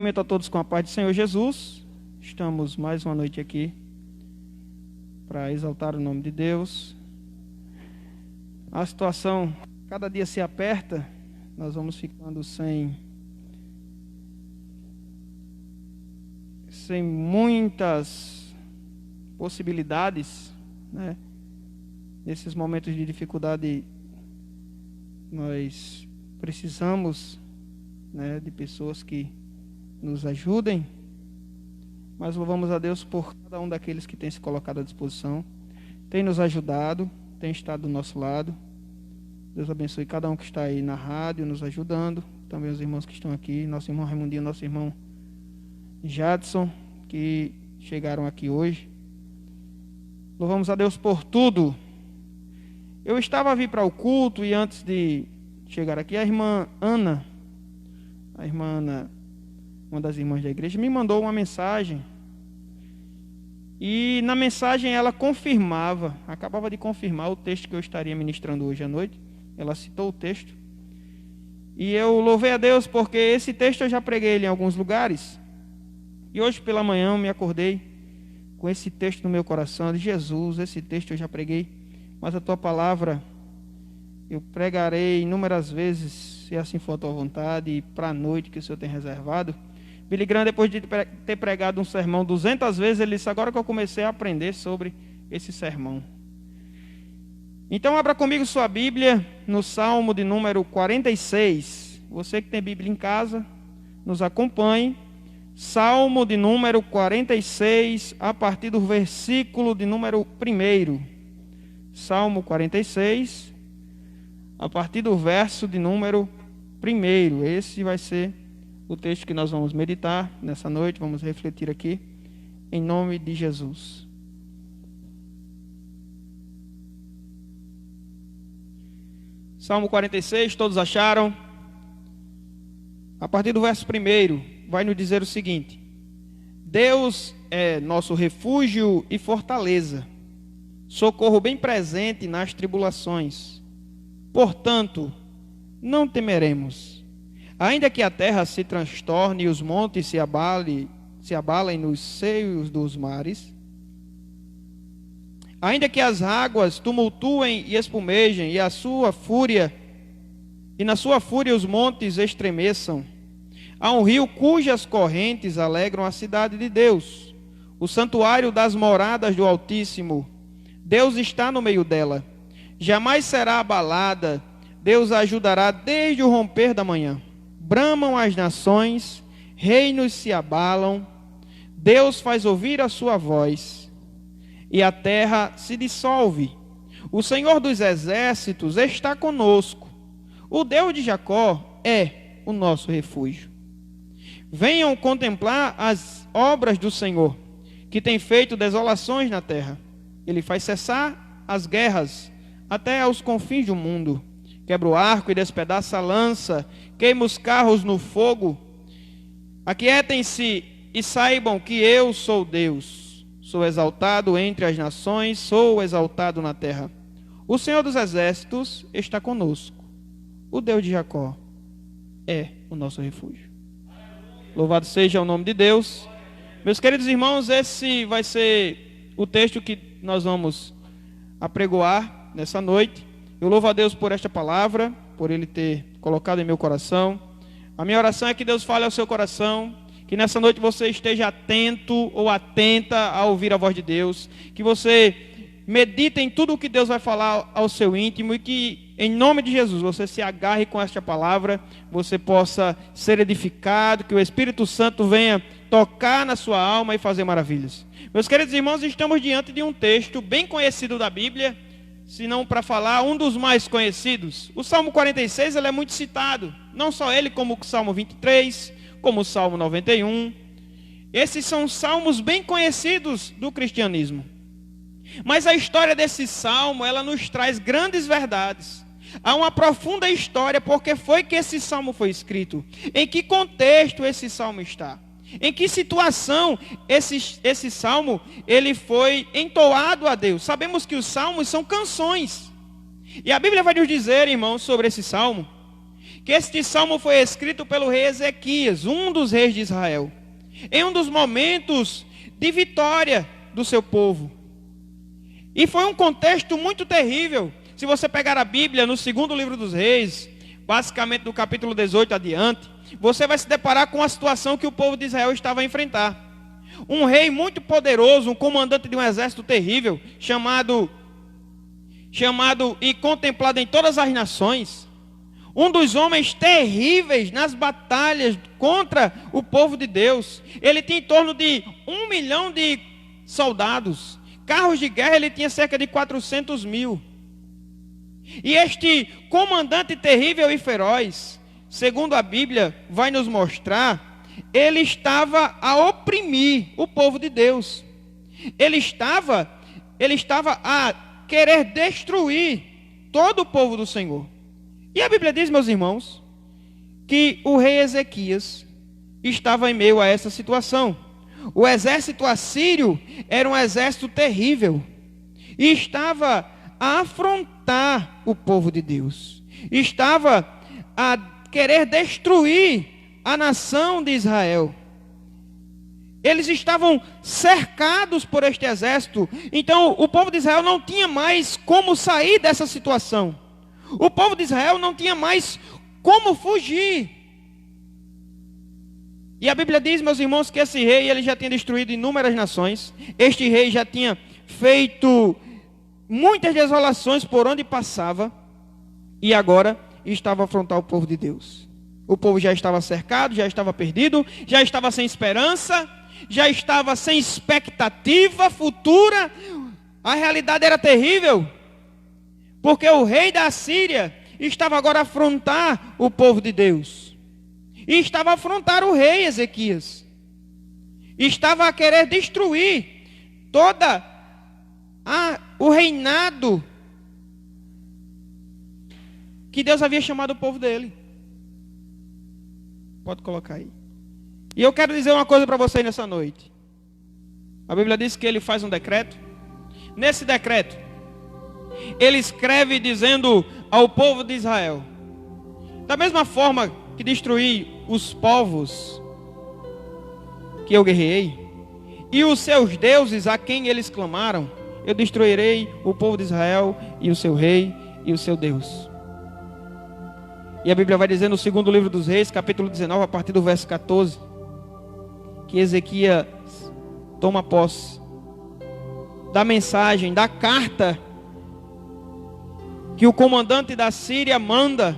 Cumprimento a todos com a paz do Senhor Jesus. Estamos mais uma noite aqui para exaltar o nome de Deus. A situação cada dia se aperta, nós vamos ficando sem muitas possibilidades, né? Nesses momentos de dificuldade, nós precisamos, né, de pessoas que nos ajudem, mas louvamos a Deus por cada um daqueles que tem se colocado à disposição, tem nos ajudado, tem estado do nosso lado. Deus abençoe cada um que está aí na rádio, nos ajudando, também os irmãos que estão aqui, nosso irmão Raimundinho, nosso irmão Jadson, que chegaram aqui hoje. Louvamos a Deus por tudo. Eu estava a vir para o culto e antes de chegar aqui, a irmã Ana, uma das irmãs da igreja, me mandou uma mensagem. E na mensagem ela acabava de confirmar o texto que eu estaria ministrando hoje à noite. Ela citou o texto. E eu louvei a Deus porque esse texto eu já preguei ele em alguns lugares. E hoje pela manhã eu me acordei com esse texto no meu coração, de Jesus, esse texto eu já preguei, mas a tua palavra eu pregarei inúmeras vezes, se assim for a tua vontade, e para a noite que o Senhor tem reservado. Billy Graham, depois de ter pregado um sermão 200 vezes, ele disse, agora que eu comecei a aprender sobre esse sermão. Então, abra comigo sua Bíblia no Salmo de número 46. Você que tem Bíblia em casa, nos acompanhe. Salmo de número 46, a partir do versículo de número 1. Salmo 46, a partir do verso de número 1. Esse vai ser o texto que nós vamos meditar nessa noite, vamos refletir aqui, em nome de Jesus. Salmo 46, todos acharam? A partir do verso 1, vai nos dizer o seguinte: Deus é nosso refúgio e fortaleza, socorro bem presente nas tribulações. Portanto, não temeremos. Ainda que a terra se transtorne e os montes se abalem nos seios dos mares, ainda que as águas tumultuem e espumejem, e na sua fúria os montes estremeçam, há um rio cujas correntes alegram a cidade de Deus, o santuário das moradas do Altíssimo. Deus está no meio dela, jamais será abalada, Deus a ajudará desde o romper da manhã. Bramam as nações, reinos se abalam, Deus faz ouvir a sua voz, e a terra se dissolve. O Senhor dos exércitos está conosco, o Deus de Jacó é o nosso refúgio. Venham contemplar as obras do Senhor, que tem feito desolações na terra. Ele faz cessar as guerras até aos confins do mundo. Quebra o arco e despedaça a lança, queima os carros no fogo. Aquietem-se e saibam que eu sou Deus. Sou exaltado entre as nações, sou exaltado na terra. O Senhor dos exércitos está conosco. O Deus de Jacó é o nosso refúgio. Louvado seja o nome de Deus. Meus queridos irmãos, esse vai ser o texto que nós vamos apregoar nessa noite. Eu louvo a Deus por esta palavra, por Ele ter colocado em meu coração. A minha oração é que Deus fale ao seu coração, que nessa noite você esteja atento ou atenta a ouvir a voz de Deus, que você medite em tudo o que Deus vai falar ao seu íntimo e que, em nome de Jesus, você se agarre com esta palavra, você possa ser edificado, que o Espírito Santo venha tocar na sua alma e fazer maravilhas. Meus queridos irmãos, estamos diante de um texto bem conhecido da Bíblia, se não para falar, um dos mais conhecidos. O Salmo 46 ele é muito citado, não só ele, como o Salmo 23, como o Salmo 91. Esses são salmos bem conhecidos do cristianismo. Mas a história desse salmo, ela nos traz grandes verdades. Há uma profunda história, porque foi que esse salmo foi escrito. Em que contexto esse salmo está? Em que situação esse salmo ele foi entoado a Deus? Sabemos que os salmos são canções. E a Bíblia vai nos dizer, irmãos, sobre esse salmo, que este salmo foi escrito pelo rei Ezequias, um dos reis de Israel, em um dos momentos de vitória do seu povo. E foi um contexto muito terrível. Se você pegar a Bíblia no segundo livro dos reis, basicamente do capítulo 18 adiante, você vai se deparar com a situação que o povo de Israel estava a enfrentar. Um rei muito poderoso, um comandante de um exército terrível, chamado e contemplado em todas as nações, um dos homens terríveis nas batalhas contra o povo de Deus. Ele tinha em torno de 1 milhão de soldados. Carros de guerra ele tinha cerca de 400 mil. E este comandante terrível e feroz, segundo a Bíblia vai nos mostrar, ele estava a oprimir o povo de Deus. Ele estava a querer destruir todo o povo do Senhor. E a Bíblia diz, meus irmãos, que o rei Ezequias estava em meio a essa situação. O exército assírio era um exército terrível e estava a afrontar o povo de Deus. Estava a querer destruir a nação de Israel. Eles estavam cercados por este exército. Então o povo de Israel não tinha mais como sair dessa situação. O povo de Israel não tinha mais como fugir. E a Bíblia diz, meus irmãos, que esse rei ele já tinha destruído inúmeras nações. Este rei já tinha feito muitas desolações por onde passava. E agora estava a afrontar o povo de Deus. O povo já estava cercado, já estava perdido, já estava sem esperança, já estava sem expectativa futura. A realidade era terrível, porque o rei da Síria estava agora a afrontar o povo de Deus. E estava a afrontar o rei Ezequias. Estava a querer destruir toda o reinado que Deus havia chamado o povo dele. Pode colocar aí. E eu quero dizer uma coisa para vocês nessa noite. A Bíblia diz que ele faz um decreto. Nesse decreto, ele escreve dizendo ao povo de Israel: da mesma forma que destruí os povos que eu guerrei, e os seus deuses a quem eles clamaram, eu destruirei o povo de Israel e o seu rei e o seu Deus. E a Bíblia vai dizer no segundo livro dos reis, capítulo 19, a partir do verso 14, que Ezequias toma posse da mensagem, da carta que o comandante da Síria manda.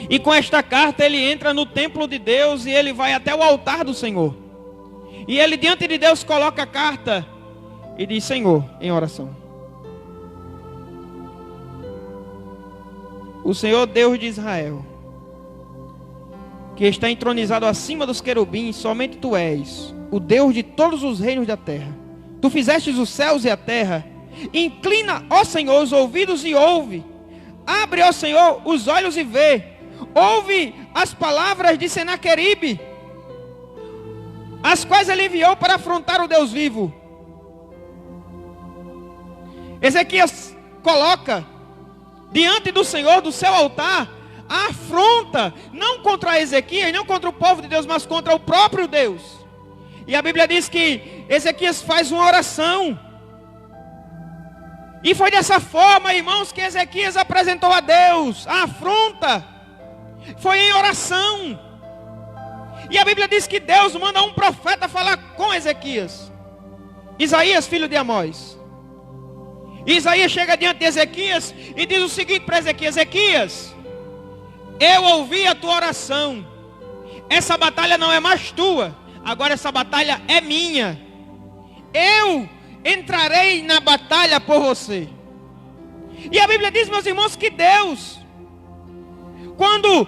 E com esta carta ele entra no templo de Deus e ele vai até o altar do Senhor. E ele diante de Deus coloca a carta e diz: Senhor, em oração, o Senhor Deus de Israel, que está entronizado acima dos querubins, somente Tu és o Deus de todos os reinos da terra. Tu fizestes os céus e a terra. Inclina, ó Senhor, os ouvidos e ouve. Abre, ó Senhor, os olhos e vê. Ouve as palavras de Senaqueribe, as quais ele enviou para afrontar o Deus vivo. Ezequias coloca diante do Senhor, do seu altar, a afronta, não contra Ezequias, não contra o povo de Deus, mas contra o próprio Deus. E a Bíblia diz que Ezequias faz uma oração. E foi dessa forma, irmãos, que Ezequias apresentou a Deus a afronta. Foi em oração. E a Bíblia diz que Deus manda um profeta falar com Ezequias, Isaías, filho de Amós. Isaías chega diante de Ezequias e diz o seguinte para Ezequias: Ezequias, eu ouvi a tua oração. Essa batalha não é mais tua, agora essa batalha é minha. Eu entrarei na batalha por você. E a Bíblia diz, meus irmãos, que Deus, quando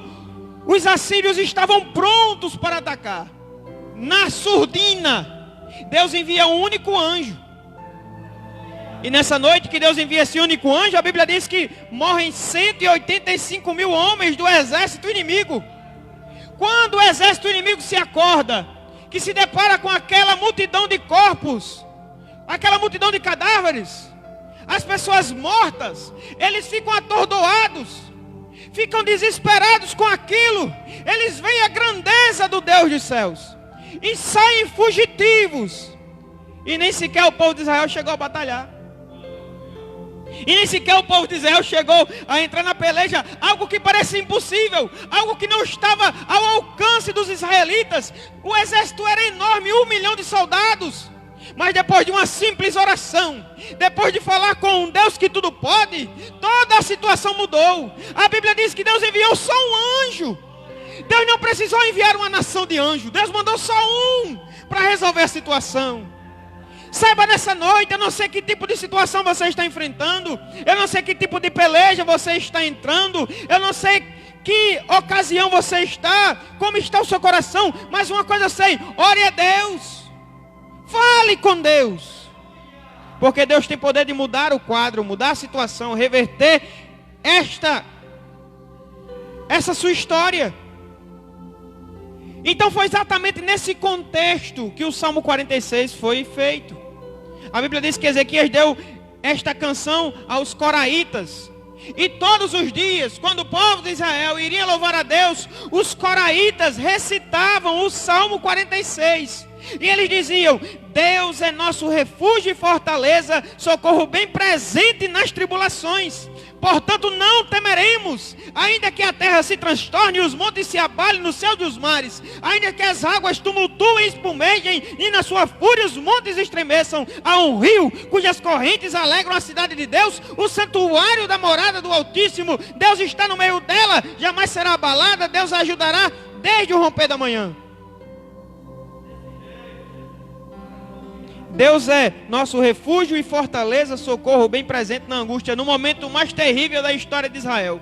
os assírios estavam prontos para atacar, na surdina, Deus envia um único anjo. E nessa noite que Deus envia esse único anjo, a Bíblia diz que morrem 185 mil homens do exército inimigo. Quando o exército inimigo se acorda, que se depara com aquela multidão de corpos, aquela multidão de cadáveres, as pessoas mortas, eles ficam atordoados, ficam desesperados com aquilo. Eles veem a grandeza do Deus dos céus e saem fugitivos. E nem sequer o povo de Israel chegou a batalhar. E nem sequer o povo de Israel chegou a entrar na peleja. Algo que parece impossível, algo que não estava ao alcance dos israelitas. O exército era enorme, 1 milhão de soldados. Mas depois de uma simples oração, depois de falar com um Deus que tudo pode, toda a situação mudou. A Bíblia diz que Deus enviou só um anjo. Deus não precisou enviar uma nação de anjos. Deus mandou só um para resolver a situação. Saiba nessa noite, eu não sei que tipo de situação você está enfrentando, eu não sei que tipo de peleja você está entrando, eu não sei que ocasião você está, como está o seu coração, mas uma coisa eu sei, ore a Deus, fale com Deus, porque Deus tem poder de mudar o quadro, mudar a situação, reverter essa sua história. Então foi exatamente nesse contexto que o Salmo 46 foi feito. A Bíblia diz que Ezequias deu esta canção aos coraitas. E todos os dias, quando o povo de Israel iria louvar a Deus, os coraitas recitavam o Salmo 46. E eles diziam: Deus é nosso refúgio e fortaleza, socorro bem presente nas tribulações. Portanto não temeremos, ainda que a terra se transtorne e os montes se abalem no céu dos mares, ainda que as águas tumultuem e espumejem e na sua fúria os montes estremeçam. Há um rio cujas correntes alegram a cidade de Deus, o santuário da morada do Altíssimo. Deus está no meio dela, jamais será abalada. Deus a ajudará desde o romper da manhã. Deus é nosso refúgio e fortaleza, socorro bem presente na angústia, no momento mais terrível da história de Israel.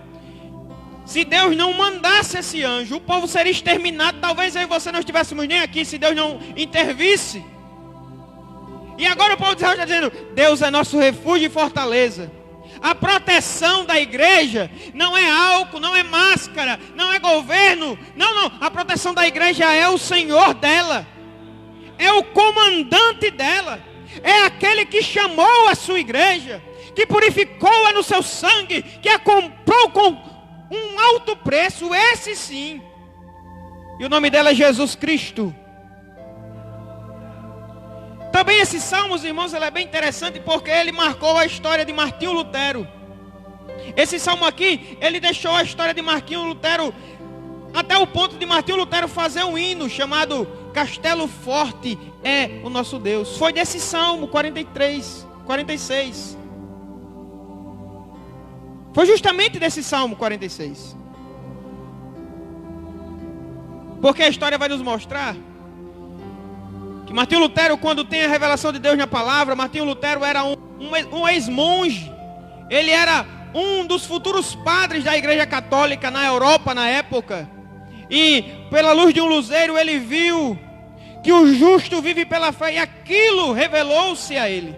Se Deus não mandasse esse anjo, o povo seria exterminado. Talvez eu e você não estivéssemos nem aqui se Deus não intervisse. E agora o povo de Israel está dizendo: Deus é nosso refúgio e fortaleza. A proteção da igreja não é álcool, não é máscara, não é governo. Não. A proteção da igreja é o Senhor dela. É o comandante dela. É aquele que chamou a sua igreja, que purificou-a no seu sangue, que a comprou com um alto preço. Esse sim. E o nome dela é Jesus Cristo. Também esse salmo, irmãos, ele é bem interessante porque ele marcou a história de Martinho Lutero. Esse salmo aqui, ele deixou a história de Martinho Lutero até o ponto de Martinho Lutero fazer um hino chamado Castelo Forte é o nosso Deus. Foi desse Salmo 46. Foi justamente desse Salmo 46. Porque a história vai nos mostrar que Martinho Lutero, quando tem a revelação de Deus na palavra, Martinho Lutero era um ex-monge. Ele era um dos futuros padres da Igreja Católica na Europa na época. E pela luz de um luzeiro ele viu que o justo vive pela fé, e aquilo revelou-se a ele.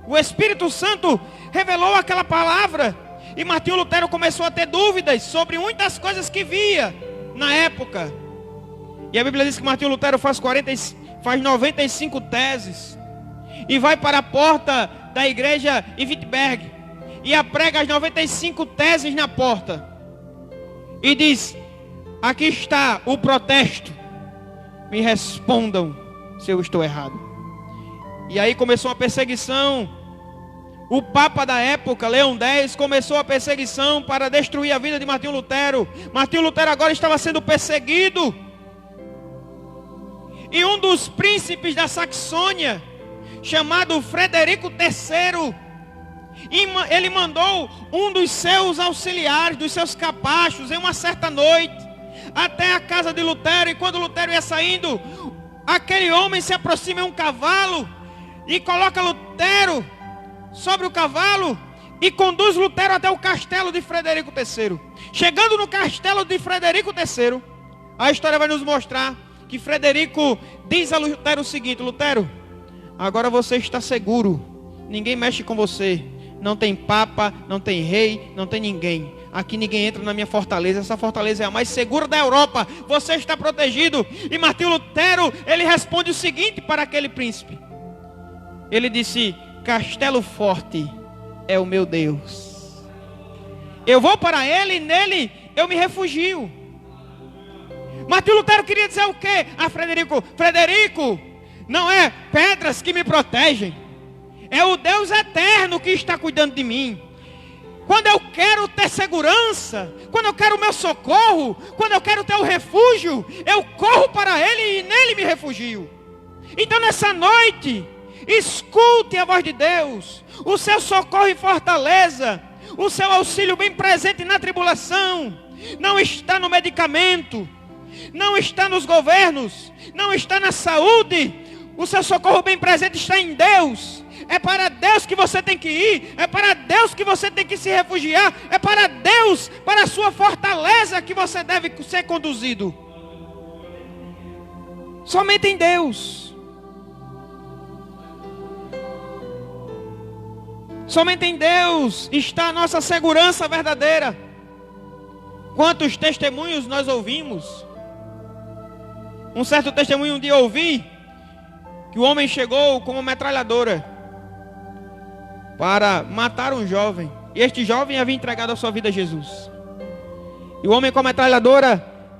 O Espírito Santo revelou aquela palavra, e Martinho Lutero começou a ter dúvidas sobre muitas coisas que via na época. E a Bíblia diz que Martinho Lutero faz 95 teses, e vai para a porta da igreja em Wittenberg, e aprega as 95 teses na porta, e diz: aqui está o protesto, me respondam se eu estou errado. E aí começou uma perseguição. O Papa da época, Leão X, começou a perseguição para destruir a vida de Martinho Lutero. Martinho Lutero agora estava sendo perseguido. E um dos príncipes da Saxônia, chamado Frederico III, ele mandou um dos seus auxiliares, dos seus capachos, em uma certa noite, até a casa de Lutero. E quando Lutero ia saindo, aquele homem se aproxima em um cavalo e coloca Lutero sobre o cavalo e conduz Lutero até o castelo de Frederico III. Chegando no castelo de Frederico III, a história vai nos mostrar que Frederico diz a Lutero o seguinte: Lutero, agora você está seguro, ninguém mexe com você, não tem papa, não tem rei, não tem ninguém. Aqui ninguém entra na minha fortaleza. Essa fortaleza é a mais segura da Europa. Você está protegido. E Martinho Lutero, ele responde o seguinte para aquele príncipe. Ele disse: Castelo Forte é o meu Deus. Eu vou para ele e nele eu me refugio. Martinho Lutero queria dizer o quê? Frederico, não é pedras que me protegem, é o Deus eterno que está cuidando de mim. Quando eu quero ter segurança, quando eu quero o meu socorro, quando eu quero ter o refúgio, eu corro para Ele e nele me refugio. Então nessa noite, escute a voz de Deus, o seu socorro e fortaleza, o seu auxílio bem presente na tribulação, não está no medicamento, não está nos governos, não está na saúde. O seu socorro bem presente está em Deus. É para Deus que você tem que ir, é para Deus que você tem que se refugiar, é para Deus, para a sua fortaleza que você deve ser conduzido. Somente em Deus. Somente em Deus está a nossa segurança verdadeira. Quantos testemunhos nós ouvimos? Um certo testemunho um dia eu ouvi que o homem chegou com uma metralhadora para matar um jovem. E este jovem havia entregado a sua vida a Jesus. E o homem com a metralhadora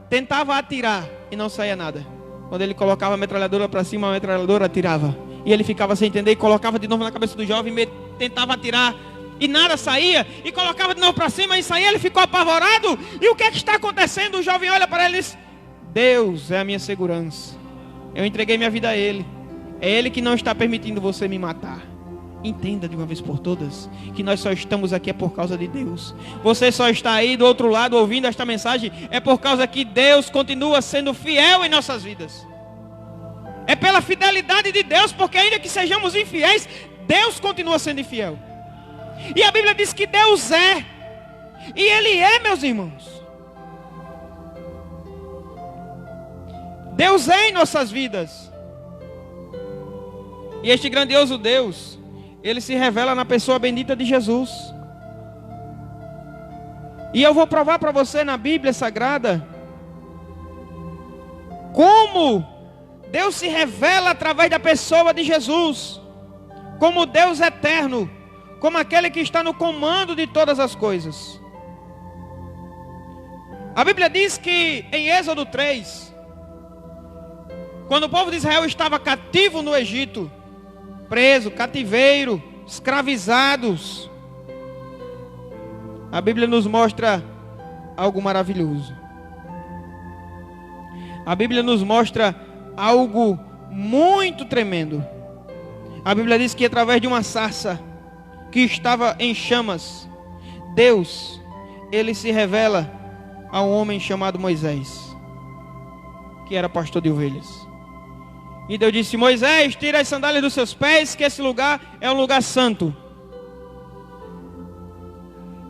tentava atirar e não saía nada. Quando ele colocava a metralhadora para cima, a metralhadora atirava. E ele ficava sem entender e colocava de novo na cabeça do jovem, tentava atirar e nada saía. E colocava de novo para cima e saía, ele ficou apavorado. E o que é que está acontecendo? O jovem olha para ele e diz: Deus é a minha segurança. Eu entreguei minha vida a Ele. É Ele que não está permitindo você me matar. Entenda de uma vez por todas que nós só estamos aqui é por causa de Deus. Você só está aí do outro lado ouvindo esta mensagem é por causa que Deus continua sendo fiel em nossas vidas. É pela fidelidade de Deus, porque ainda que sejamos infiéis, Deus continua sendo infiel. E a Bíblia diz que Deus é. E Ele é, meus irmãos. Deus é em nossas vidas. E este grandioso Deus, Ele se revela na pessoa bendita de Jesus. E eu vou provar para você na Bíblia Sagrada como Deus se revela através da pessoa de Jesus, como Deus eterno, como aquele que está no comando de todas as coisas. A Bíblia diz que em Êxodo 3, quando o povo de Israel estava cativo no Egito, preso, cativeiro, escravizados, a Bíblia nos mostra algo maravilhoso. A Bíblia nos mostra algo muito tremendo. A Bíblia diz que através de uma sarça que estava em chamas, Deus, Ele se revela a um homem chamado Moisés, que era pastor de ovelhas. E Deus disse: Moisés, tira as sandálias dos seus pés, que esse lugar é um lugar santo.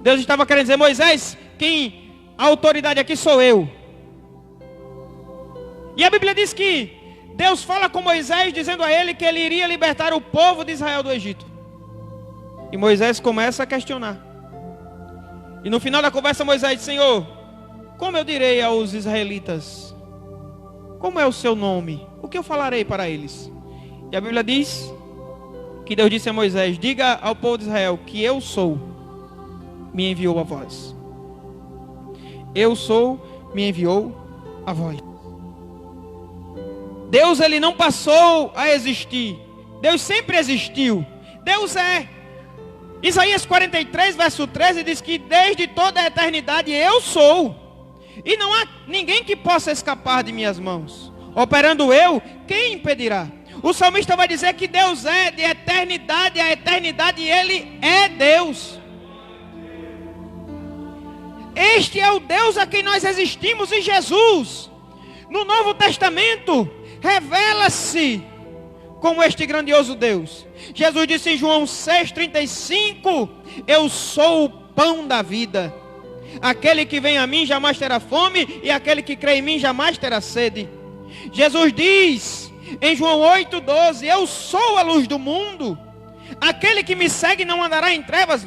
Deus estava querendo dizer: Moisés, a autoridade aqui sou eu. E a Bíblia diz que Deus fala com Moisés, dizendo a ele que ele iria libertar o povo de Israel do Egito. E Moisés começa a questionar. E no final da conversa Moisés diz: Senhor, como eu direi aos israelitas? Como é o seu nome? O que eu falarei para eles? E a Bíblia diz que Deus disse a Moisés: diga ao povo de Israel que eu sou, me enviou a vós. Eu sou, me enviou a vós. Deus, Ele não passou a existir. Deus sempre existiu. Deus é. Isaías 43, verso 13 diz que desde toda a eternidade eu sou. E não há ninguém que possa escapar de minhas mãos. Operando eu, quem impedirá? O salmista vai dizer que Deus é de eternidade a eternidade e Ele é Deus. Este é o Deus a quem nós existimos. E Jesus, no Novo Testamento, revela-se como este grandioso Deus. Jesus disse em João 6,35: eu sou o pão da vida. Aquele que vem a mim jamais terá fome, e aquele que crê em mim jamais terá sede. Jesus diz em João 8,12: eu sou a luz do mundo. Aquele que me segue não andará em trevas,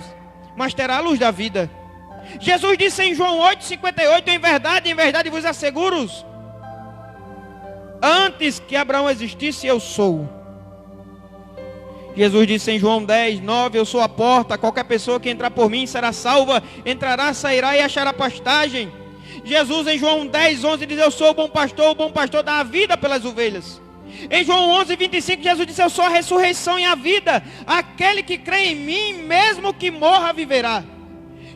mas terá a luz da vida. Jesus disse em João 8,58: em verdade vos asseguro, antes que Abraão existisse, eu sou. Jesus disse em João 10,9: eu sou a porta, qualquer pessoa que entrar por mim será salva, entrará, sairá e achará pastagem. Jesus em João 10:11 diz: eu sou o bom pastor dá a vida pelas ovelhas. Em João 11:25 Jesus disse: eu sou a ressurreição e a vida, aquele que crê em mim, mesmo que morra, viverá.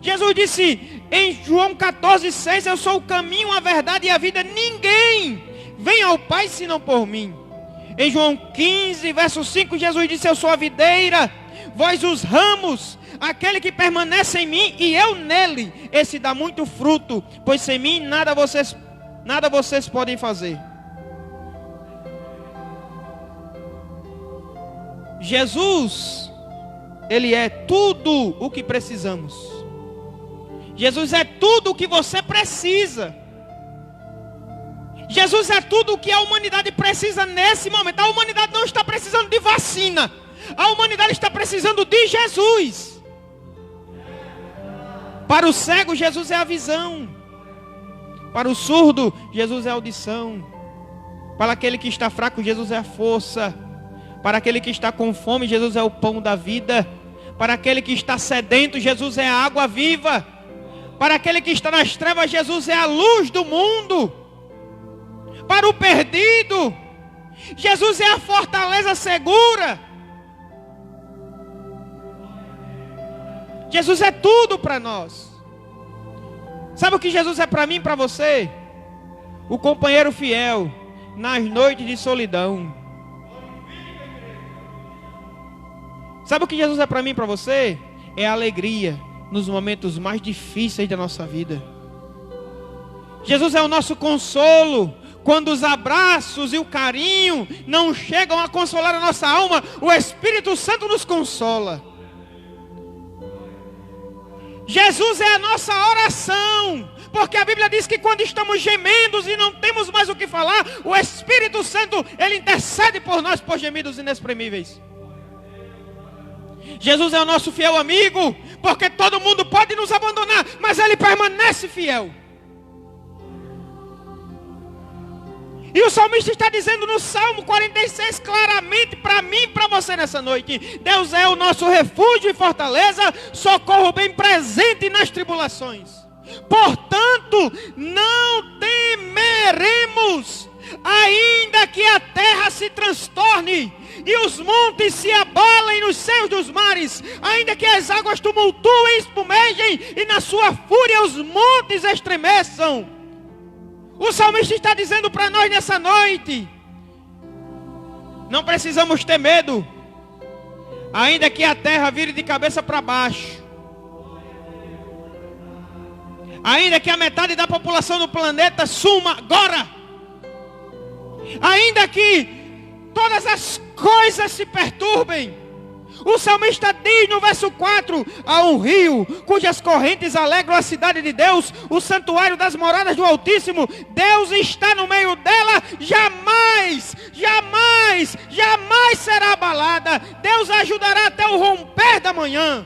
Jesus disse em João 14:6: eu sou o caminho, a verdade e a vida, ninguém vem ao Pai senão por mim. Em João 15:5 Jesus disse: eu sou a videira, vós os ramos. Aquele que permanece em mim e eu nele, esse dá muito fruto, pois sem mim nada vocês podem fazer. Jesus, Ele é tudo o que precisamos. Jesus é tudo o que você precisa. Jesus é tudo o que a humanidade precisa nesse momento. A humanidade não está precisando de vacina. A humanidade está precisando de Jesus. Para o cego, Jesus é a visão. Para o surdo, Jesus é a audição. Para aquele que está fraco, Jesus é a força. Para aquele que está com fome, Jesus é o pão da vida. Para aquele que está sedento, Jesus é a água viva. Para aquele que está nas trevas, Jesus é a luz do mundo. Para o perdido, Jesus é a fortaleza segura. Jesus é tudo para nós. Sabe o que Jesus é para mim e para você? O companheiro fiel nas noites de solidão. Sabe o que Jesus é para mim e para você? É a alegria nos momentos mais difíceis da nossa vida. Jesus é o nosso consolo. Quando os abraços e o carinho não chegam a consolar a nossa alma, o Espírito Santo nos consola. Jesus é a nossa oração, porque a Bíblia diz que quando estamos gemendo e não temos mais o que falar, o Espírito Santo, Ele intercede por nós por gemidos inexprimíveis. Jesus é o nosso fiel amigo, porque todo mundo pode nos abandonar, mas Ele permanece fiel. E o salmista está dizendo no Salmo 46 claramente para mim e para você nessa noite: Deus é o nosso refúgio e fortaleza, socorro bem presente nas tribulações. Portanto, não temeremos, ainda que a terra se transtorne e os montes se abalem nos seios dos mares, ainda que as águas tumultuem e espumejem e na sua fúria os montes estremeçam. O salmista está dizendo para nós nessa noite: não precisamos ter medo, ainda que a terra vire de cabeça para baixo, ainda que a metade da população do planeta suma agora, ainda que todas as coisas se perturbem. O salmista diz no verso 4: há um rio cujas correntes alegram a cidade de Deus, o santuário das moradas do Altíssimo. Deus está no meio dela, jamais será abalada. Deus ajudará até o romper da manhã.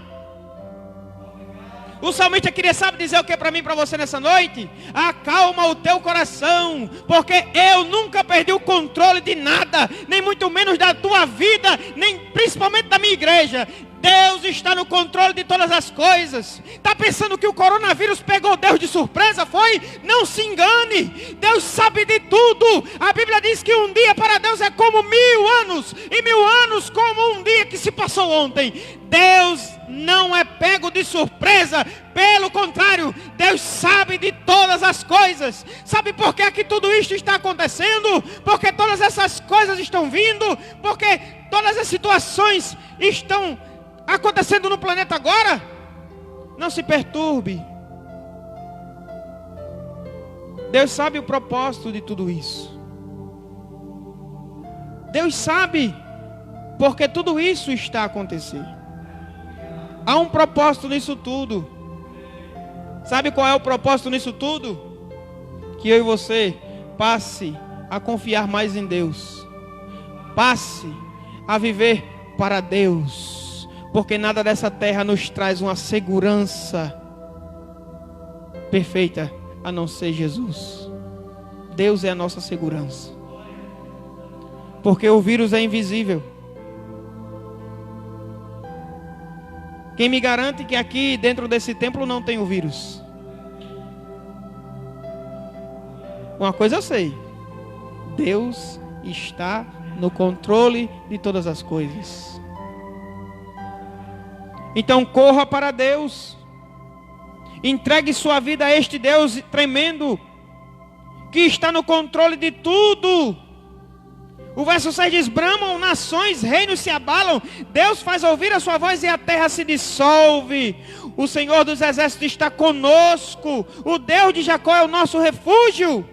O salmista queria, sabe, dizer o que para mim e para você nessa noite? Acalma o teu coração, porque eu nunca perdi o controle de nada, nem muito menos da tua vida, nem principalmente da minha igreja. Deus está no controle de todas as coisas. Está pensando que o coronavírus pegou Deus de surpresa? Foi? Não se engane. Deus sabe de tudo. A Bíblia diz que um dia para Deus é como 1000 anos, e 1000 anos como um dia que se passou ontem. Deus não é pego de surpresa. Pelo contrário, Deus sabe de todas as coisas. Sabe por que é que tudo isto está acontecendo? Porque todas essas coisas estão vindo, porque todas as situações estão acontecendo no planeta agora. Não se perturbe. Deus sabe o propósito de tudo isso. Deus sabe porque tudo isso está acontecendo. Há um propósito nisso tudo. Sabe qual é o propósito nisso tudo? Que eu e você passe a confiar mais em Deus. Passe a viver para Deus. Porque nada dessa terra nos traz uma segurança perfeita a não ser Jesus. Deus é a nossa segurança. Porque o vírus é invisível. Quem me garante que aqui dentro desse templo não tem o vírus? Uma coisa eu sei: Deus está no controle de todas as coisas. Então corra para Deus. Entregue sua vida a este Deus tremendo, que está no controle de tudo. O verso 6 diz: bramam nações, reinos se abalam, Deus faz ouvir a sua voz e a terra se dissolve. O Senhor dos exércitos está conosco, o Deus de Jacó é o nosso refúgio.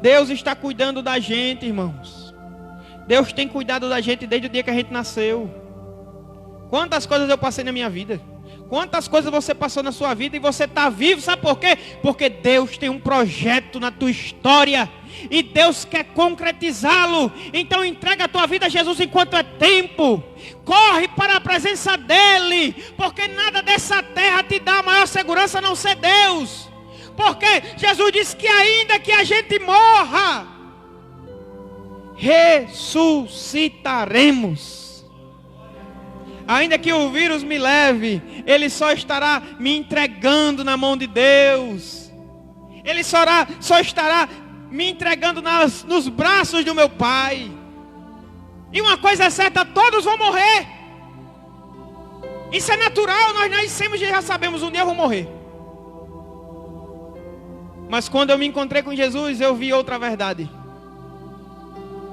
Deus está cuidando da gente, irmãos. Deus tem cuidado da gente desde o dia que a gente nasceu. Quantas coisas eu passei na minha vida, quantas coisas você passou na sua vida, e você está vivo, sabe por quê? Porque Deus tem um projeto na tua história, e Deus quer concretizá-lo. Então entrega a tua vida a Jesus enquanto é tempo. Corre para a presença dEle, porque nada dessa terra te dá maior segurança a não ser Deus. Porque Jesus disse que ainda que a gente morra, ressuscitaremos. Ainda que o vírus me leve, Ele só estará me entregando na mão de Deus. Ele só estará me entregando nos braços do meu Pai. E uma coisa é certa: todos vão morrer. Isso é natural, nós nascemos e já sabemos, um dia eu vou morrer. Mas quando eu me encontrei com Jesus, eu vi outra verdade.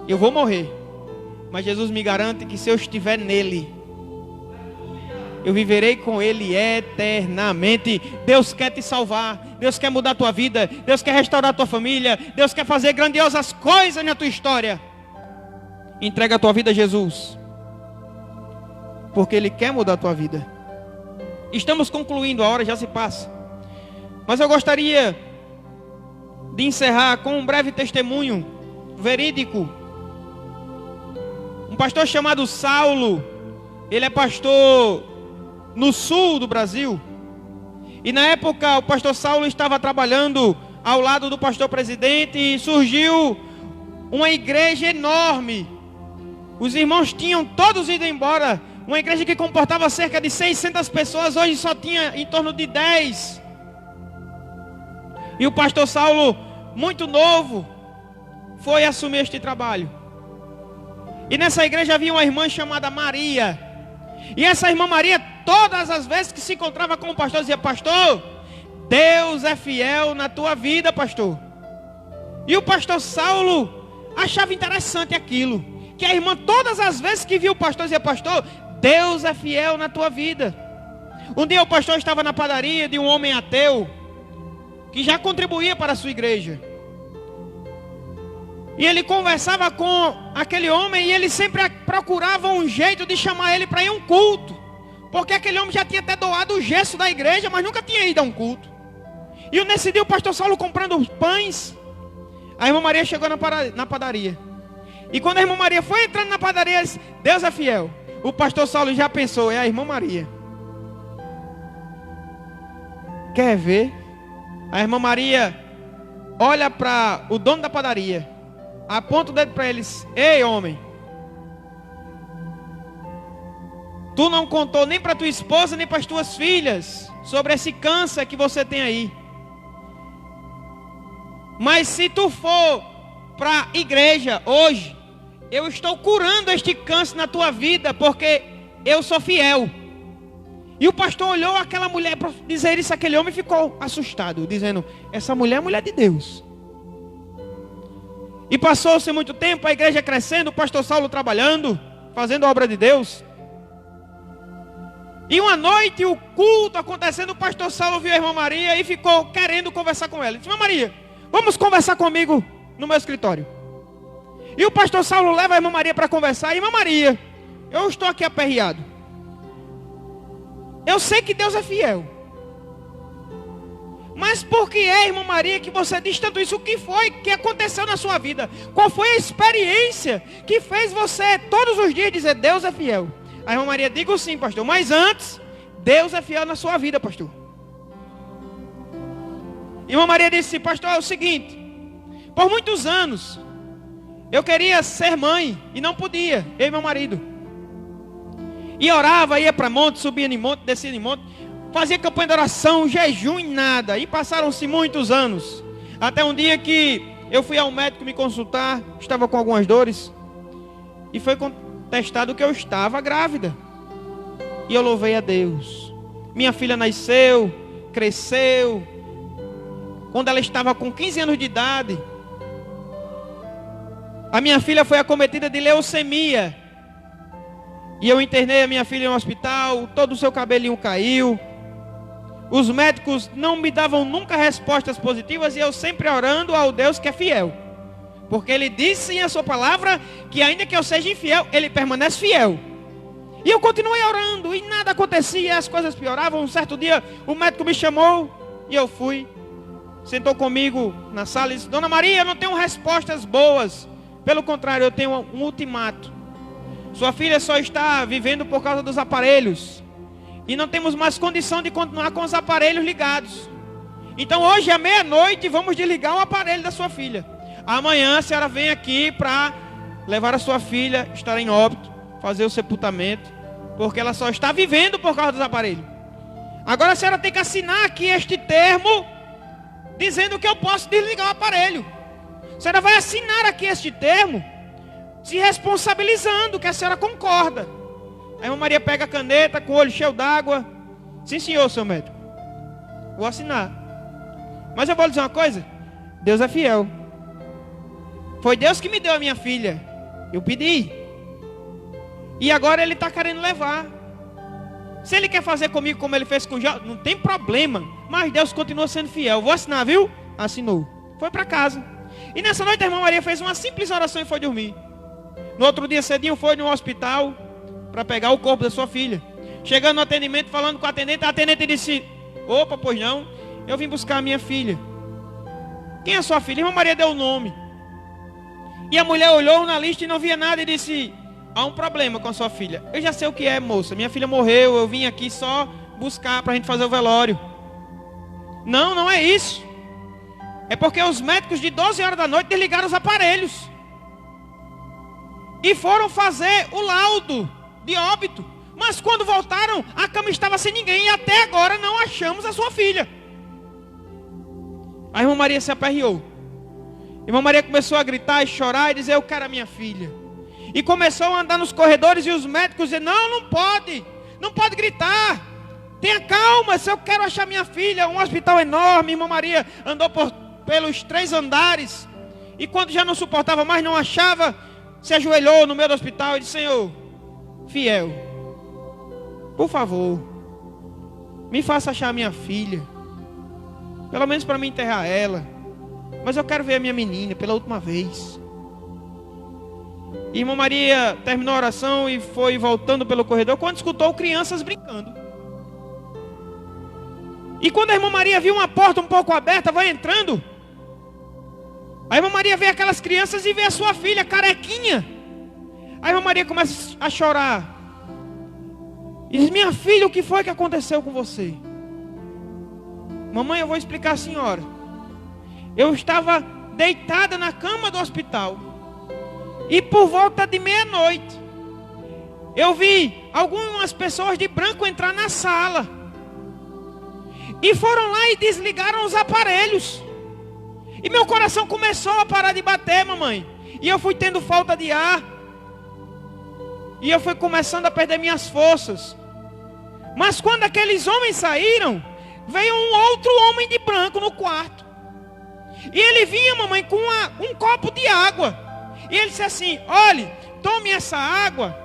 Eu vou morrer, mas Jesus me garante que se eu estiver nele, eu viverei com Ele eternamente. Deus quer te salvar, Deus quer mudar a tua vida, Deus quer restaurar a tua família, Deus quer fazer grandiosas coisas na tua história. Entrega a tua vida a Jesus, porque Ele quer mudar a tua vida. Estamos concluindo, a hora já se passa, mas eu gostaria de encerrar com um breve testemunho verídico. Um pastor chamado Saulo, ele é pastor no sul do Brasil. E na época o pastor Saulo estava trabalhando ao lado do pastor presidente, e surgiu uma igreja enorme. Os irmãos tinham todos ido embora. Uma igreja que comportava cerca de 600 pessoas, hoje só tinha em torno de 10. E o pastor Saulo, muito novo, foi assumir este trabalho. E nessa igreja havia uma irmã chamada Maria. E essa irmã Maria, todas as vezes que se encontrava com o pastor, dizia: pastor, Deus é fiel na tua vida, pastor. E o pastor Saulo achava interessante aquilo, que a irmã, todas as vezes que via o pastor, dizia: pastor, Deus é fiel na tua vida. Um dia o pastor estava na padaria de um homem ateu, que já contribuía para a sua igreja. E ele conversava com aquele homem, e ele sempre procurava um jeito de chamar ele para ir a um culto, porque aquele homem já tinha até doado o gesso da igreja, mas nunca tinha ido a um culto. E nesse dia o pastor Saulo comprando os pães, a irmã Maria chegou na padaria. E quando a irmã Maria foi entrando na padaria, disse: Deus é fiel. O pastor Saulo já pensou: é a irmã Maria. Quer ver? A irmã Maria olha para o dono da padaria, aponta o dedo para eles: ei, homem, tu não contou nem para tua esposa nem para as tuas filhas sobre esse câncer que você tem aí. Mas se tu for para a igreja hoje, eu estou curando este câncer na tua vida, porque eu sou fiel. E o pastor olhou aquela mulher para dizer isso àquele homem e ficou assustado, dizendo: essa mulher é mulher de Deus. E passou-se muito tempo, a igreja crescendo, o pastor Saulo trabalhando, fazendo a obra de Deus. E uma noite, o culto acontecendo, o pastor Saulo viu a irmã Maria e ficou querendo conversar com ela. Ele disse: irmã Maria, vamos conversar comigo no meu escritório. E o pastor Saulo leva a irmã Maria para conversar. Irmã Maria, eu estou aqui aperreado. Eu sei que Deus é fiel. Mas por que é, irmã Maria, que você diz tanto isso? O que foi que aconteceu na sua vida? Qual foi a experiência que fez você todos os dias dizer: Deus é fiel? A irmã Maria: digo sim, pastor, mas antes, Deus é fiel na sua vida, pastor. Irmã Maria disse: pastor, é o seguinte, por muitos anos eu queria ser mãe e não podia, eu e meu marido. E orava, ia para monte, subia em monte, descia em monte, fazia campanha de oração, jejum e nada. E passaram-se muitos anos. Até um dia que eu fui ao médico me consultar, estava com algumas dores. E foi contestado que eu estava grávida. E eu louvei a Deus. Minha filha nasceu, cresceu. Quando ela estava com 15 anos de idade, a minha filha foi acometida de leucemia. E eu internei a minha filha no hospital, todo o seu cabelinho caiu. Os médicos não me davam nunca respostas positivas e eu sempre orando ao Deus que é fiel. Porque Ele disse em a sua palavra que ainda que eu seja infiel, Ele permanece fiel. E eu continuei orando e nada acontecia, as coisas pioravam. Um certo dia o médico me chamou e eu fui. Sentou comigo na sala e disse: Dona Maria, eu não tenho respostas boas. Pelo contrário, eu tenho um ultimato. Sua filha só está vivendo por causa dos aparelhos. E não temos mais condição de continuar com os aparelhos ligados. Então hoje à meia-noite vamos desligar o aparelho da sua filha. Amanhã a senhora vem aqui para levar a sua filha, estar em óbito, fazer o sepultamento. Porque ela só está vivendo por causa dos aparelhos. Agora a senhora tem que assinar aqui este termo, dizendo que eu posso desligar o aparelho. A senhora vai assinar aqui este termo, se responsabilizando que a senhora concorda. A irmã Maria pega a caneta com o olho cheio d'água. Sim, senhor, seu médico. Vou assinar. Mas eu vou lhe dizer uma coisa. Deus é fiel. Foi Deus que me deu a minha filha. Eu pedi. E agora Ele está querendo levar. Se Ele quer fazer comigo como Ele fez com Jó, não tem problema. Mas Deus continua sendo fiel. Vou assinar, viu? Assinou. Foi para casa. E nessa noite a irmã Maria fez uma simples oração e foi dormir. No outro dia cedinho foi no hospital para pegar o corpo da sua filha. Chegando no atendimento, falando com a atendente disse: opa, pois não, eu vim buscar a minha filha. Quem é a sua filha? A irmã Maria deu o nome. E a mulher olhou na lista e não via nada e disse: há um problema com a sua filha. Eu já sei o que é, moça. Minha filha morreu, eu vim aqui só buscar para a gente fazer o velório. Não, não é isso. É porque os médicos de 12 horas da noite desligaram os aparelhos. E foram fazer o laudo de óbito. Mas quando voltaram, a cama estava sem ninguém. E até agora não achamos a sua filha. A irmã Maria se aperreou. A irmã Maria começou a gritar e chorar e dizer: eu quero a minha filha. E começou a andar nos corredores e os médicos diziam: não pode. Não pode gritar. Tenha calma, se eu quero achar minha filha. Um hospital enorme. A irmã Maria andou pelos 3 andares. E quando já não suportava mais, não achava, se ajoelhou no meio do hospital e disse: Senhor, fiel, por favor, me faça achar a minha filha. Pelo menos para me enterrar ela. Mas eu quero ver a minha menina pela última vez. E irmã Maria terminou a oração e foi voltando pelo corredor quando escutou crianças brincando. E quando a irmã Maria viu uma porta um pouco aberta, vai entrando. A irmã Maria vê aquelas crianças e vê a sua filha carequinha. A irmã Maria começa a chorar. E diz: minha filha, o que foi que aconteceu com você? Mamãe, eu vou explicar a senhora. Eu estava deitada na cama do hospital. E por volta de meia-noite, eu vi algumas pessoas de branco entrar na sala. E foram lá e desligaram os aparelhos. E meu coração começou a parar de bater, mamãe. E eu fui tendo falta de ar. E eu fui começando a perder minhas forças. Mas quando aqueles homens saíram, veio um outro homem de branco no quarto. E ele vinha, mamãe, com um copo de água. E ele disse assim: olhe, tome essa água.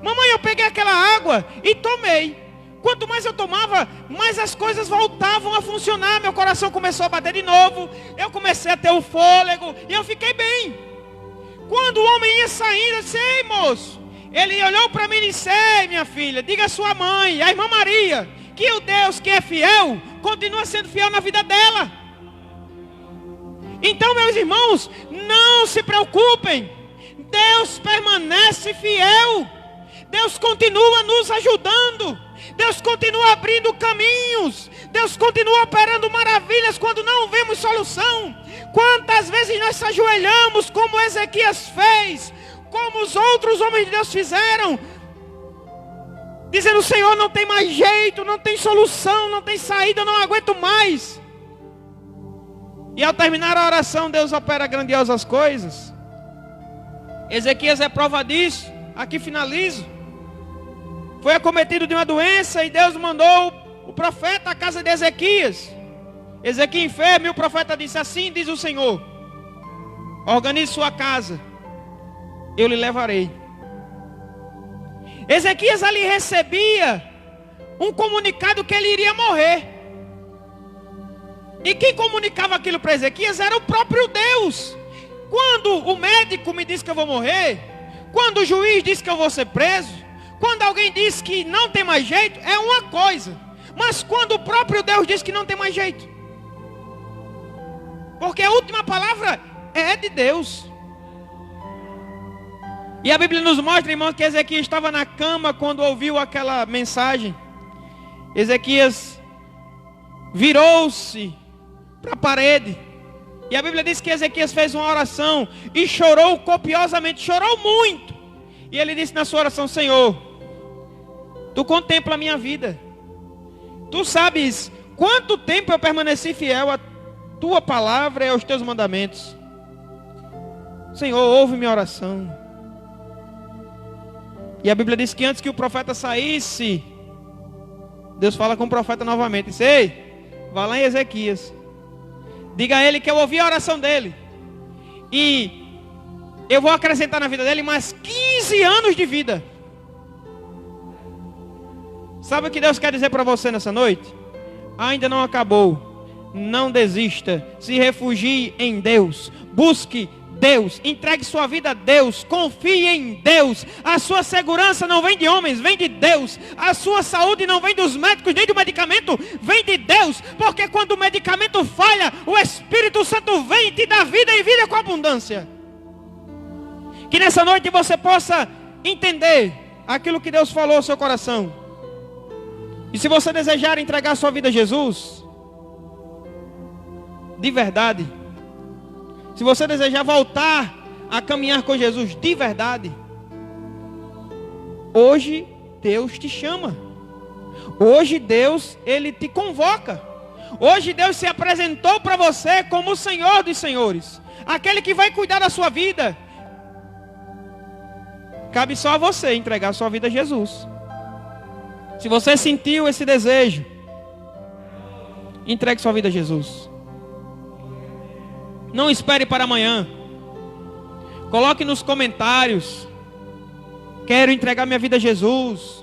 Mamãe, eu peguei aquela água e tomei. Quanto mais eu tomava, mais as coisas voltavam a funcionar. Meu coração começou a bater de novo. Eu comecei a ter o fôlego e eu fiquei bem. Quando o homem ia saindo, eu disse: ei, moço. Ele olhou para mim e disse: ei, minha filha, diga à sua mãe, a irmã Maria, que o Deus que é fiel, continua sendo fiel na vida dela. Então, meus irmãos, não se preocupem. Deus permanece fiel. Deus continua nos ajudando. Deus continua abrindo caminhos. Deus continua operando maravilhas quando não vemos solução. Quantas vezes nós se ajoelhamos como Ezequias fez, como os outros homens de Deus fizeram, dizendo: Senhor, não tem mais jeito, não tem solução, não tem saída, eu não aguento mais. E ao terminar a oração, Deus opera grandiosas coisas. Ezequias é prova disso. Aqui finalizo. Foi acometido de uma doença e Deus mandou o profeta à casa de Ezequias. Ezequias enfermo, e o profeta disse: assim diz o Senhor: organize sua casa, eu lhe levarei. Ezequias ali recebia um comunicado que ele iria morrer. E quem comunicava aquilo para Ezequias era o próprio Deus. Quando o médico me diz que eu vou morrer, quando o juiz diz que eu vou ser preso, quando alguém diz que não tem mais jeito, é uma coisa. Mas quando o próprio Deus diz que não tem mais jeito, porque a última palavra é de Deus. E a Bíblia nos mostra, irmãos, que Ezequias estava na cama quando ouviu aquela mensagem. Ezequias virou-se para a parede. E a Bíblia diz que Ezequias fez uma oração e chorou copiosamente, chorou muito. E ele disse na sua oração: Senhor, Tu contempla a minha vida. Tu sabes quanto tempo eu permaneci fiel à Tua palavra e aos Teus mandamentos. Senhor, ouve minha oração. E a Bíblia diz que antes que o profeta saísse, Deus fala com o profeta novamente. Diz: ei, vá lá em Ezequias, diga a ele que eu ouvi a oração dele, e eu vou acrescentar na vida dele mais 15 anos de vida. Sabe o que Deus quer dizer para você nessa noite? Ainda não acabou. Não desista. Se refugie em Deus. Busque Deus, entregue sua vida a Deus, confie em Deus. A sua segurança não vem de homens, vem de Deus. A sua saúde não vem dos médicos, nem do medicamento, vem de Deus. Porque quando o medicamento falha, o Espírito Santo vem e te dá vida, e vida com abundância. Que nessa noite você possa entender aquilo que Deus falou ao seu coração. E se você desejar entregar sua vida a Jesus, de verdade, se você desejar voltar a caminhar com Jesus de verdade, hoje Deus te chama. Hoje Deus, Ele te convoca. Hoje Deus se apresentou para você como o Senhor dos Senhores, aquele que vai cuidar da sua vida. Cabe só a você entregar sua vida a Jesus. Se você sentiu esse desejo, entregue sua vida a Jesus. Não espere para amanhã. Coloque nos comentários: quero entregar minha vida a Jesus.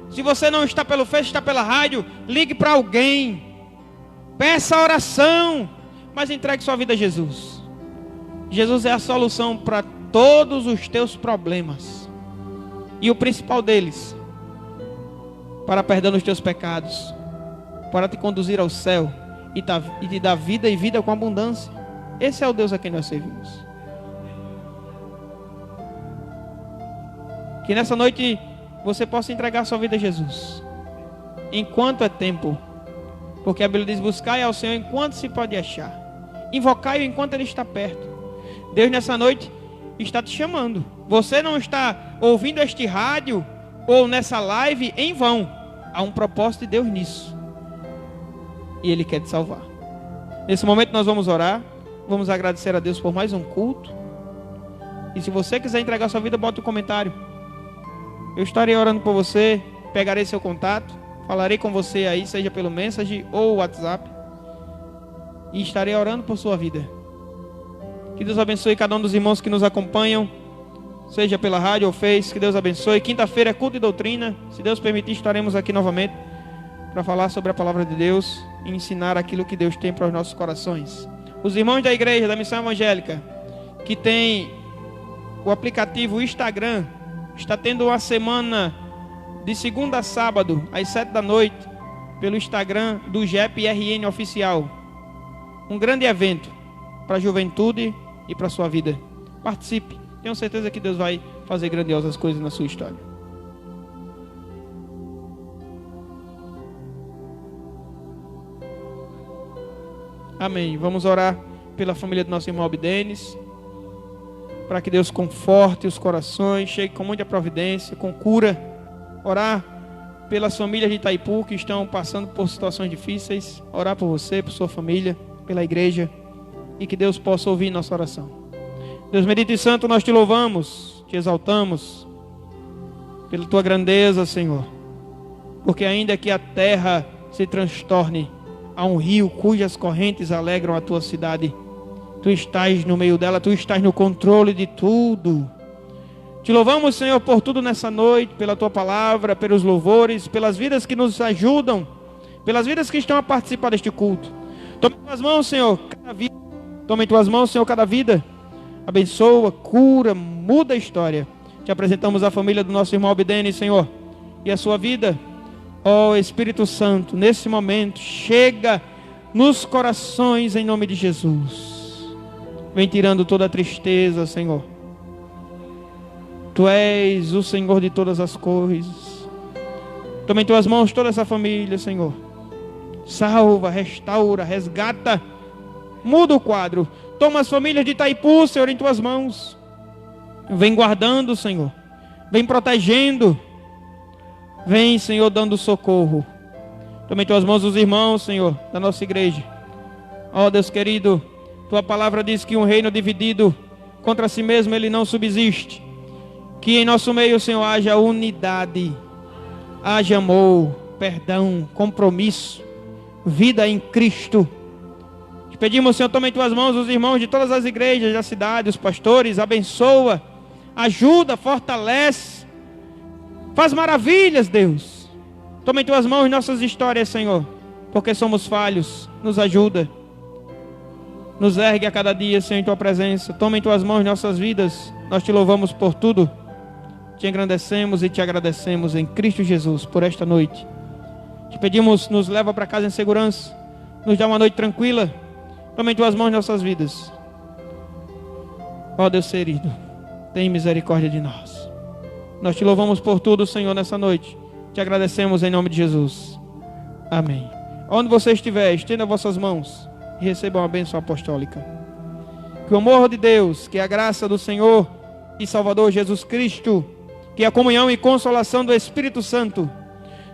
Se você não está pelo Face, está pela rádio, ligue para alguém, peça oração, mas entregue sua vida a Jesus. Jesus é a solução para todos os teus problemas, e o principal deles, para perdão dos teus pecados, para te conduzir ao céu e te dar vida e vida com abundância. Esse é o Deus a quem nós servimos. Que nessa noite você possa entregar sua vida a Jesus, enquanto é tempo. Porque a Bíblia diz: buscai ao Senhor enquanto se pode achar, invocai-o enquanto Ele está perto. Deus nessa noite está te chamando. Você não está ouvindo este rádio ou nessa live em vão. Há um propósito de Deus nisso, e Ele quer te salvar. Nesse momento nós vamos orar. Vamos agradecer a Deus por mais um culto. E se você quiser entregar sua vida, bota um comentário. Eu estarei orando por você. Pegarei seu contato, falarei com você aí, seja pelo message ou WhatsApp, e estarei orando por sua vida. Que Deus abençoe cada um dos irmãos que nos acompanham, seja pela rádio ou Face. Que Deus abençoe. Quinta-feira é culto e doutrina. Se Deus permitir, estaremos aqui novamente para falar sobre a palavra de Deus e ensinar aquilo que Deus tem para os nossos corações. Os irmãos da igreja, da Missão Evangélica, que tem o aplicativo Instagram, está tendo uma semana de segunda a sábado, às 7 da noite, pelo Instagram do GEP RN Oficial. Um grande evento para a juventude e para a sua vida. Participe. Tenho certeza que Deus vai fazer grandiosas coisas na sua história. Amém. Vamos orar pela família do nosso irmão Abdenes, para que Deus conforte os corações, chegue com muita providência, com cura. Orar pelas famílias de Itaipu que estão passando por situações difíceis, orar por você, por sua família, pela igreja, e que Deus possa ouvir nossa oração. Deus bendito e santo, nós te louvamos, te exaltamos pela tua grandeza, Senhor, porque ainda que a terra se transtorne a um rio cujas correntes alegram a tua cidade, tu estás no meio dela, tu estás no controle de tudo. Te louvamos, Senhor, por tudo nessa noite, pela tua palavra, pelos louvores, pelas vidas que nos ajudam, pelas vidas que estão a participar deste culto. Toma em tuas mãos, Senhor, cada vida. Toma em tuas mãos, Senhor, cada vida. Abençoa, cura, muda a história. Te apresentamos a família do nosso irmão Abdene, Senhor, e a sua vida. Ó Espírito Santo, nesse momento, chega nos corações em nome de Jesus. Vem tirando toda a tristeza, Senhor. Tu és o Senhor de todas as coisas. Toma em tuas mãos toda essa família, Senhor. Salva, restaura, resgata. Muda o quadro. Toma as famílias de Itaipu, Senhor, em tuas mãos. Vem guardando, Senhor. Vem protegendo. Vem, Senhor, dando socorro. Toma em tuas mãos os irmãos, Senhor, da nossa igreja. Ó Deus querido, tua palavra diz que um reino dividido contra si mesmo ele não subsiste. Que em nosso meio, Senhor, haja unidade, haja amor, perdão, compromisso, vida em Cristo. Te pedimos, Senhor, toma em tuas mãos os irmãos de todas as igrejas da cidade, os pastores, abençoa, ajuda, fortalece, faz maravilhas, Deus. Toma em tuas mãos nossas histórias, Senhor, porque somos falhos, nos ajuda. Nos ergue a cada dia, Senhor, em tua presença. Toma em tuas mãos nossas vidas, nós te louvamos por tudo. Te engrandecemos e te agradecemos em Cristo Jesus por esta noite. Te pedimos, nos leva para casa em segurança. Nos dá uma noite tranquila. Toma em tuas mãos nossas vidas. Ó Deus querido, tem misericórdia de nós. Nós te louvamos por tudo, Senhor, nessa noite. Te agradecemos em nome de Jesus. Amém. Onde você estiver, estenda vossas mãos e receba uma bênção apostólica. Que o amor de Deus, que a graça do Senhor e Salvador Jesus Cristo, que a comunhão e consolação do Espírito Santo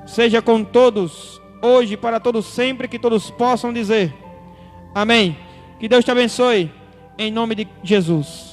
seja com todos, hoje e para todos sempre, que todos possam dizer amém. Que Deus te abençoe, em nome de Jesus.